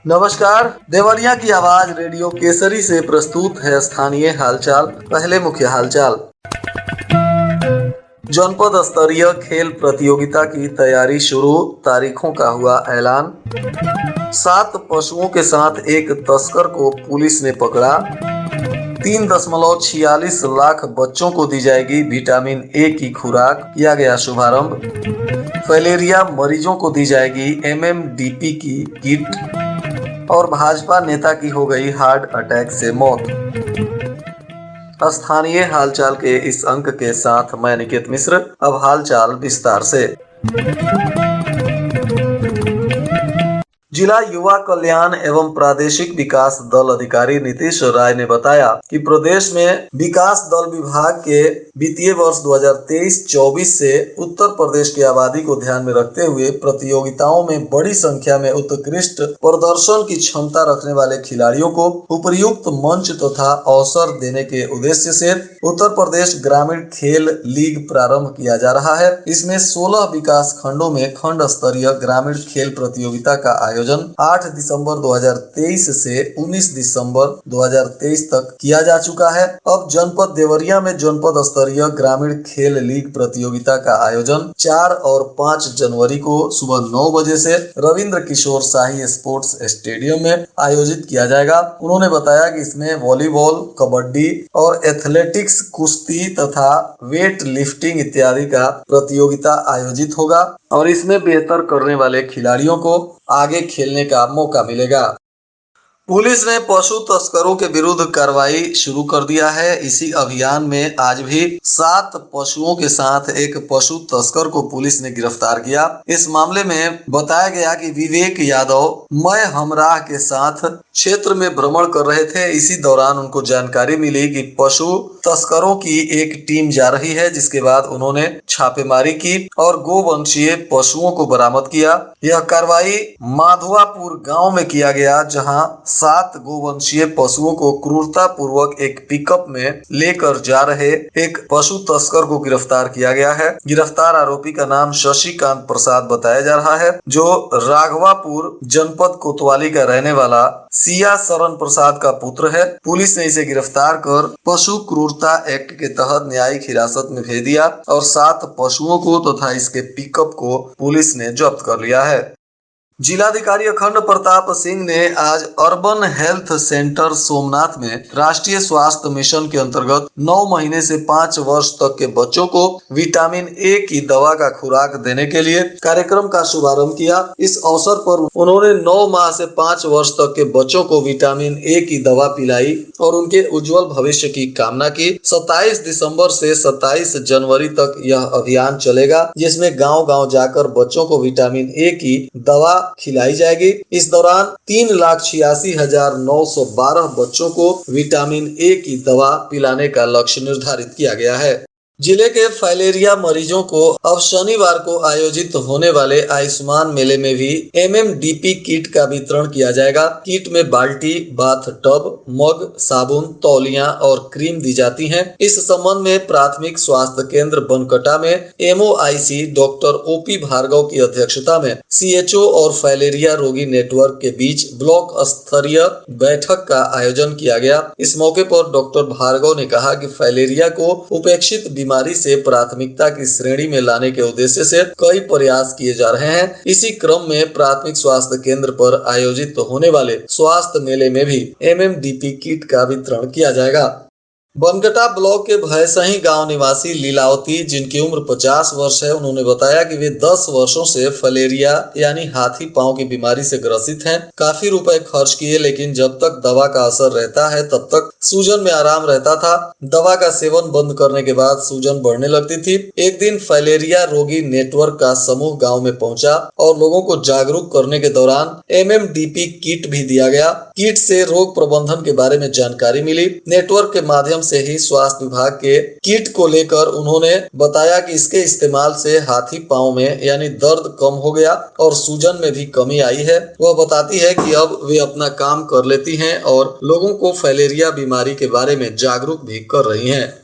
नमस्कार। देवरिया की आवाज रेडियो केसरी से प्रस्तुत है स्थानीय हालचाल। पहले मुख्य हालचाल। जनपद स्तरीय खेल प्रतियोगिता की तैयारी शुरू, तारीखों का हुआ ऐलान। 7 पशुओं के साथ एक तस्कर को पुलिस ने पकड़ा। 3.46 लाख बच्चों को दी जाएगी विटामिन ए की खुराक, किया गया शुभारंभ। फैलेरिया मरीजों को दी जाएगी MMDP की किट। और भाजपा नेता की हो गई हार्ट अटैक से मौत। स्थानीय हालचाल के इस अंक के साथ मैं निकेत मिश्र। अब हालचाल विस्तार से। जिला युवा कल्याण एवं प्रादेशिक विकास दल अधिकारी नीतीश राय ने बताया कि प्रदेश में विकास दल विभाग के वित्तीय वर्ष 2023-24 से उत्तर प्रदेश की आबादी को ध्यान में रखते हुए प्रतियोगिताओं में बड़ी संख्या में उत्कृष्ट प्रदर्शन की क्षमता रखने वाले खिलाड़ियों को उपयुक्त मंच तथा अवसर देने के उद्देश्य से उत्तर प्रदेश ग्रामीण खेल लीग प्रारंभ किया जा रहा है। इसमें 16 विकास खंडों में खंड स्तरीय ग्रामीण खेल प्रतियोगिता का आयोजन 8 दिसंबर 2023 से 19 दिसंबर 2023 तक किया जा चुका है। अब जनपद देवरिया में जनपद स्तरीय ग्रामीण खेल लीग प्रतियोगिता का आयोजन 4 और 5 जनवरी को सुबह 9 बजे से रविंद्र किशोर शाही स्पोर्ट्स स्टेडियम में आयोजित किया जाएगा। उन्होंने बताया कि इसमें वॉलीबॉल, कबड्डी और एथलेटिक्स, कुश्ती तथा वेट लिफ्टिंग इत्यादि का प्रतियोगिता आयोजित होगा और इसमें बेहतर करने वाले खिलाड़ियों को आगे खेलने का मौका मिलेगा। पुलिस ने पशु तस्करों के विरुद्ध कार्रवाई शुरू कर दिया है। इसी अभियान में आज भी 7 पशुओं के साथ एक पशु तस्कर को पुलिस ने गिरफ्तार किया। इस मामले में बताया गया कि विवेक यादव मैं हमराह के साथ क्षेत्र में भ्रमण कर रहे थे। इसी दौरान उनको जानकारी मिली कि पशु तस्करों की एक टीम जा रही है, जिसके बाद उन्होंने छापेमारी की और गोवंशीय पशुओं को बरामद किया। यह कार्रवाई माधवापुर गांव में किया गया, जहां 7 गोवंशीय पशुओं को क्रूरता पूर्वक एक पिकअप में लेकर जा रहे एक पशु तस्कर को गिरफ्तार किया गया है। गिरफ्तार आरोपी का नाम शशिकांत प्रसाद बताया जा रहा है, जो राघवापुर जनपद कोतवाली का रहने वाला सिया शरण प्रसाद का पुत्र है। पुलिस ने इसे गिरफ्तार कर पशु क्रूरता एक्ट के तहत न्यायिक हिरासत में भेज दिया और 7 पशुओं को तथा इसके पिकअप को पुलिस ने जब्त कर लिया है। जिलाधिकारी अखंड प्रताप सिंह ने आज अर्बन हेल्थ सेंटर सोमनाथ में राष्ट्रीय स्वास्थ्य मिशन के अंतर्गत 9 महीने से 5 वर्ष तक के बच्चों को विटामिन ए की दवा का खुराक देने के लिए कार्यक्रम का शुभारंभ किया। इस अवसर पर उन्होंने 9 माह से 5 वर्ष तक के बच्चों को विटामिन ए की दवा पिलाई और उनके उज्जवल भविष्य की कामना की। 27 दिसंबर से 27 जनवरी तक यह अभियान चलेगा, जिसमें गाँव-गाँव जाकर बच्चों को विटामिन ए की दवा खिलाई जाएगी। इस दौरान 3,86,912 बच्चों को विटामिन ए की दवा पिलाने का लक्ष्य निर्धारित किया गया है। जिले के फाइलेरिया मरीजों को अब शनिवार को आयोजित होने वाले आयुष्मान मेले में भी MMDP किट का वितरण किया जाएगा। किट में बाल्टी, बाथ टब, मग, साबुन, तौलियां और क्रीम दी जाती हैं। इस संबंध में प्राथमिक स्वास्थ्य केंद्र बनकटा में MOIC डॉक्टर OP भार्गव की अध्यक्षता में CHO और फाइलेरिया रोगी नेटवर्क के बीच ब्लॉक स्तरीय बैठक का आयोजन किया गया। इस मौके पर डॉक्टर भार्गव ने कहा कि फाइलेरिया को उपेक्षित बीमारी से प्राथमिकता की श्रेणी में लाने के उद्देश्य से कई प्रयास किए जा रहे हैं। इसी क्रम में प्राथमिक स्वास्थ्य केंद्र पर आयोजित होने वाले स्वास्थ्य मेले में भी MMDP किट का वितरण किया जाएगा। बनकटा ब्लॉक के भयसही गांव निवासी लीलावती, जिनकी उम्र 50 वर्ष है, उन्होंने बताया कि वे 10 वर्षों से फलेरिया यानी हाथी पांव की बीमारी से ग्रसित हैं। काफी रुपए खर्च किए, लेकिन जब तक दवा का असर रहता है तब तक सूजन में आराम रहता था। दवा का सेवन बंद करने के बाद सूजन बढ़ने लगती थी। एक दिन फलेरिया रोगी नेटवर्क का समूह गाँव में पहुँचा और लोगों को जागरूक करने के दौरान MMDP किट भी दिया गया। किट से रोग प्रबंधन के बारे में जानकारी मिली। नेटवर्क के माध्यम से ही स्वास्थ्य विभाग के किट को लेकर उन्होंने बताया कि इसके इस्तेमाल से हाथी पांव में यानी दर्द कम हो गया और सूजन में भी कमी आई है। वह बताती है कि अब वे अपना काम कर लेती हैं और लोगों को फैलेरिया बीमारी के बारे में जागरूक भी कर रही हैं।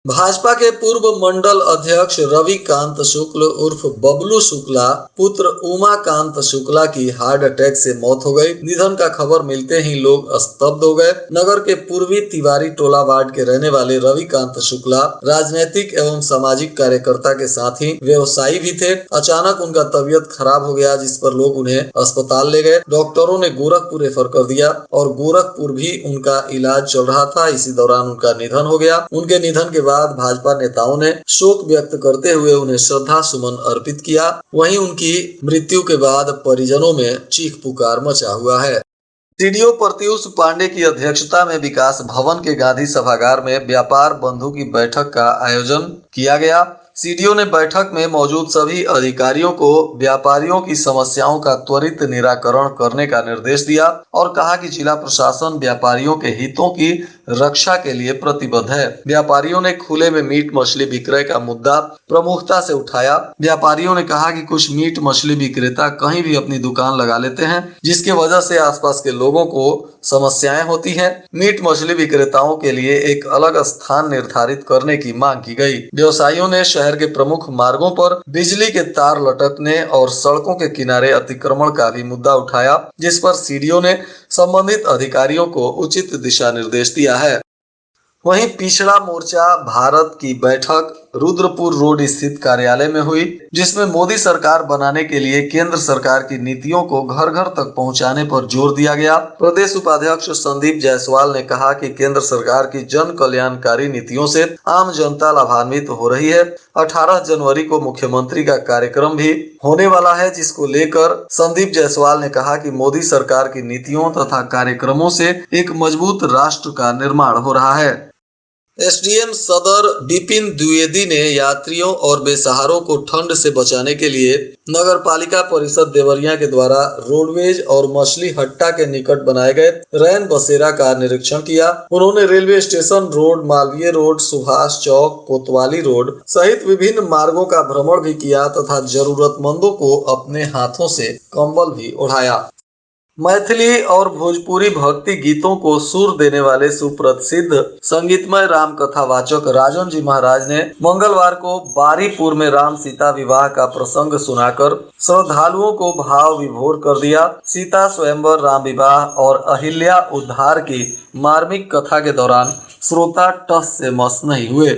भाजपा के पूर्व मंडल अध्यक्ष रविकांत शुक्ल उर्फ बबलू शुक्ला पुत्र उमाकांत शुक्ला की हार्ट अटैक से मौत हो गई। निधन का खबर मिलते ही लोग स्तब्ध हो गए। नगर के पूर्वी तिवारी टोला वार्ड के रहने वाले रविकांत शुक्ला राजनीतिक एवं सामाजिक कार्यकर्ता के साथ ही व्यवसायी भी थे। अचानक उनका तबीयत खराब हो गया, जिस पर लोग उन्हें अस्पताल ले गए। डॉक्टरों ने गोरखपुर रेफर कर दिया और गोरखपुर भी उनका इलाज चल रहा था। इसी दौरान उनका निधन हो गया। उनके निधन के बाद भाजपा नेताओं ने शोक व्यक्त करते हुए उन्हें श्रद्धा सुमन अर्पित किया। वहीं उनकी मृत्यु के बाद परिजनों में चीख पुकार मचा हुआ है। सीडीओ प्रत्यूष पांडे की अध्यक्षता में विकास भवन के गांधी सभागार में व्यापार बंधु की बैठक का आयोजन किया गया। सीडीओ ने बैठक में मौजूद सभी अधिकारियों को व्यापारियों की समस्याओं का त्वरित निराकरण करने का निर्देश दिया और कहा कि जिला प्रशासन व्यापारियों के हितों की रक्षा के लिए प्रतिबद्ध है। व्यापारियों ने खुले में मीट मछली विक्रय का मुद्दा प्रमुखता से उठाया। व्यापारियों ने कहा कि कुछ मीट मछली विक्रेता कहीं भी अपनी दुकान लगा लेते हैं, जिसके वजह से आसपास के लोगों को समस्याएं होती हैं। मीट मछली विक्रेताओं के लिए एक अलग स्थान निर्धारित करने की मांग की गई। व्यवसायियों ने शहर के प्रमुख मार्गों पर बिजली के तार लटकने और सड़कों के किनारे अतिक्रमण का भी मुद्दा उठाया, जिस पर सीडीओ ने संबंधित अधिकारियों को उचित दिशा निर्देश दिया है। वहीं पिछड़ा मोर्चा भारत की बैठक रुद्रपुर रोड स्थित कार्यालय में हुई, जिसमें मोदी सरकार बनाने के लिए केंद्र सरकार की नीतियों को घर घर तक पहुंचाने पर जोर दिया गया। प्रदेश उपाध्यक्ष संदीप जायसवाल ने कहा कि केंद्र सरकार की जन कल्याणकारी नीतियों से आम जनता लाभान्वित हो रही है। 18 जनवरी को मुख्यमंत्री का कार्यक्रम भी होने वाला है, जिसको लेकर संदीप जायसवाल ने कहा कि मोदी सरकार की नीतियों तथा कार्यक्रमों से एक मजबूत राष्ट्र का निर्माण हो रहा है। एसडीएम सदर विपिन द्विवेदी ने यात्रियों और बेसहारों को ठंड से बचाने के लिए नगर पालिका परिषद देवरिया के द्वारा रोडवेज और मछली हट्टा के निकट बनाए गए रैन बसेरा का निरीक्षण किया। उन्होंने railway station road, Malviya road, Subhash Chowk, Kotwali road सहित विभिन्न मार्गों का भ्रमण भी किया तथा जरूरतमंदों को अपने हाथों से कंबल भी ओढ़ाया। मैथिली और भोजपुरी भक्ति गीतों को सुर देने वाले सुप्रसिद्ध संगीतमय राम कथावाचक राजन जी महाराज ने मंगलवार को बारीपुर में राम सीता विवाह का प्रसंग सुनाकर श्रद्धालुओं को भाव विभोर कर दिया। सीता स्वयंवर, राम विवाह और अहिल्या उद्धार की मार्मिक कथा के दौरान श्रोता टस से मस नहीं हुए।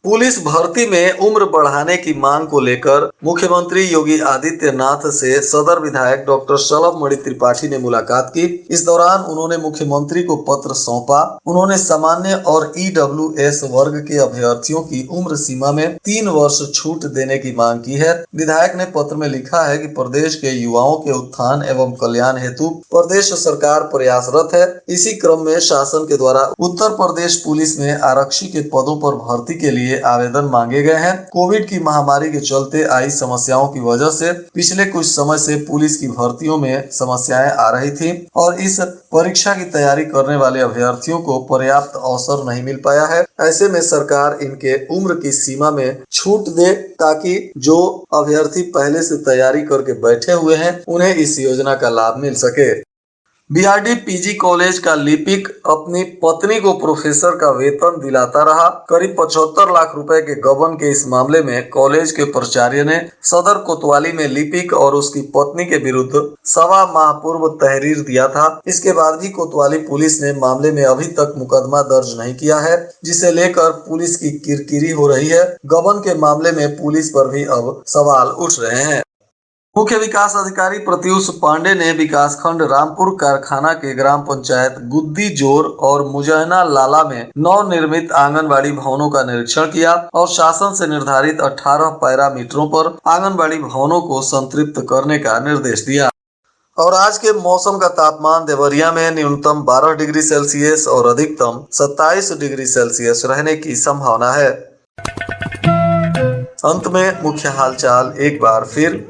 पुलिस भर्ती में उम्र बढ़ाने की मांग को लेकर मुख्यमंत्री योगी आदित्यनाथ से सदर विधायक डॉक्टर शलभ मणि त्रिपाठी ने मुलाकात की। इस दौरान उन्होंने मुख्यमंत्री को पत्र सौंपा। उन्होंने सामान्य और ईडब्ल्यूएस वर्ग के अभ्यर्थियों की उम्र सीमा में 3 वर्ष छूट देने की मांग की है। विधायक ने पत्र में लिखा है कि प्रदेश के युवाओं के उत्थान एवं कल्याण हेतु प्रदेश सरकार प्रयासरत है। इसी क्रम में शासन के द्वारा उत्तर प्रदेश पुलिस में आरक्षी के पदों पर भर्ती के लिए आवेदन मांगे गए हैं। कोविड की महामारी के चलते आई समस्याओं की वजह से पिछले कुछ समय से पुलिस की भर्तियों में समस्याएं आ रही थी और इस परीक्षा की तैयारी करने वाले अभ्यर्थियों को पर्याप्त अवसर नहीं मिल पाया है। ऐसे में सरकार इनके उम्र की सीमा में छूट दे ताकि जो अभ्यर्थी पहले से तैयारी करके बैठे हुए हैं उन्हें इस योजना का लाभ मिल सके। बीआरडी पीजी कॉलेज का लिपिक अपनी पत्नी को प्रोफेसर का वेतन दिलाता रहा। करीब 75 लाख रुपए के गबन के इस मामले में कॉलेज के प्राचार्य ने सदर कोतवाली में लिपिक और उसकी पत्नी के विरुद्ध 1.25 माह पूर्व तहरीर दिया था। इसके बाद भी कोतवाली पुलिस ने मामले में अभी तक मुकदमा दर्ज नहीं किया है, जिसे लेकर पुलिस की किरकिरी हो रही है। गबन के मामले में पुलिस पर भी अब सवाल उठ रहे हैं। मुख्य विकास अधिकारी प्रत्यूष पांडे ने विकास खंड रामपुर कारखाना के ग्राम पंचायत गुद्दी जोर और मुजहना लाला में नव निर्मित आंगनबाड़ी भवनों का निरीक्षण किया और शासन से निर्धारित 18 पैरामीटरों पर आंगनबाड़ी भवनों को संतृप्त करने का निर्देश दिया। और आज के मौसम का तापमान देवरिया में न्यूनतम 12 डिग्री सेल्सियस और अधिकतम 27 डिग्री सेल्सियस रहने की संभावना है। अंत में मुख्य हालचाल एक बार फिर।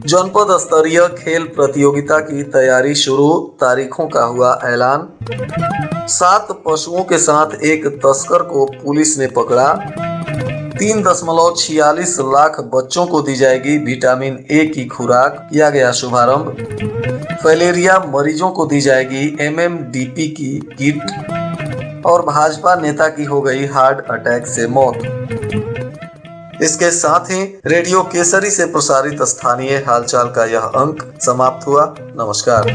जनपद स्तरीय खेल प्रतियोगिता की तैयारी शुरू, तारीखों का हुआ ऐलान। 7 पशुओं के साथ एक तस्कर को पुलिस ने पकड़ा। 3.46 लाख बच्चों को दी जाएगी विटामिन ए की खुराक, किया गया शुभारंभ। फैलेरिया मरीजों को दी जाएगी एमएमडीपी की किट। और भाजपा नेता की हो गई हार्ट अटैक से मौत। इसके साथ ही रेडियो केसरी से प्रसारित स्थानीय हालचाल का यह अंक समाप्त हुआ। नमस्कार।